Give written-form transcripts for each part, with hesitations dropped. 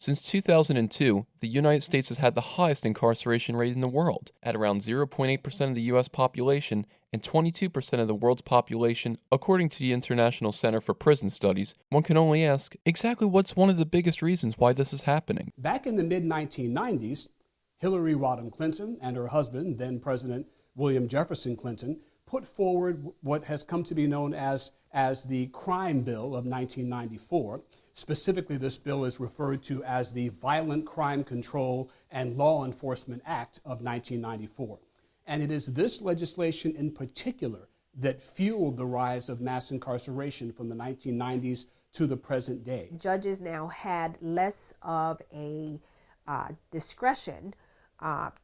Since 2002, the United States has had the highest incarceration rate in the world, at around 0.8% of the U.S. population and 22% of the world's population, according to the International Center for Prison Studies. One can only ask, exactly what's one of the biggest reasons why this is happening? Back in the mid-1990s, Hillary Rodham Clinton and her husband, then President William Jefferson Clinton, put forward what has come to be known as the Crime Bill of 1994. Specifically, this bill is referred to as the Violent Crime Control and Law Enforcement Act of 1994. And it is this legislation in particular that fueled the rise of mass incarceration from the 1990s to the present day. Judges now had less of a discretion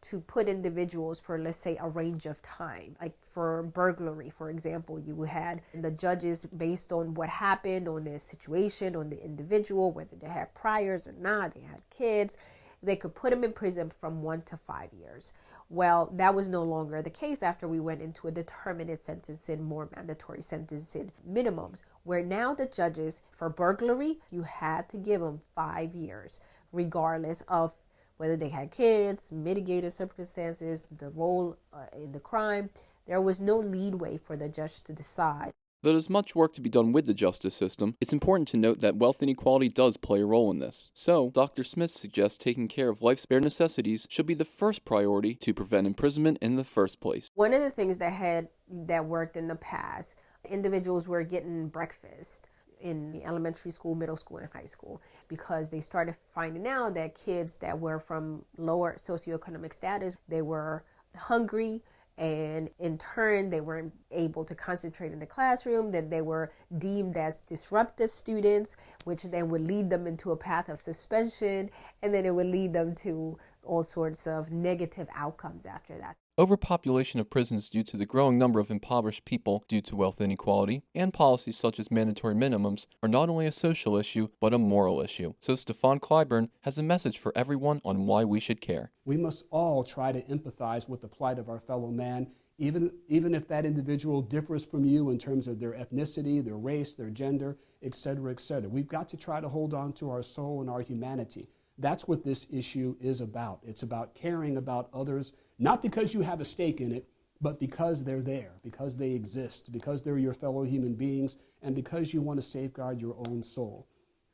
to put individuals for, let's say, a range of time. Like for burglary, for example, you had the judges, based on what happened, on their situation, on the individual, whether they had priors or not, they had kids, they could put them in prison from 1 to 5 years. Well, that was no longer the case after we went into a determinate sentencing, more mandatory sentencing minimums, where now the judges, for burglary, you had to give them 5 years, regardless of whether they had kids, mitigated circumstances, the role in the crime. There was no leeway for the judge to decide. Though there's much work to be done with the justice system, it's important to note that wealth inequality does play a role in this. So, Dr. Smith suggests taking care of life's bare necessities should be the first priority to prevent imprisonment in the first place. One of the things that worked in the past, individuals were getting breakfast in elementary school, middle school, and high school, because they started finding out that kids that were from lower socioeconomic status, they were hungry, and in turn they weren't able to concentrate in the classroom, that they were deemed as disruptive students, which then would lead them into a path of suspension, and then it would lead them to all sorts of negative outcomes after that. Overpopulation of prisons due to the growing number of impoverished people due to wealth inequality, and policies such as mandatory minimums are not only a social issue, but a moral issue. So Stefan Clyburn has a message for everyone on why we should care. We must all try to empathize with the plight of our fellow man, even if that individual differs from you in terms of their ethnicity, their race, their gender, etc., etc. We've got to try to hold on to our soul and our humanity. That's what this issue is about. It's about caring about others, not because you have a stake in it, but because they're there, because they exist, because they're your fellow human beings, and because you want to safeguard your own soul.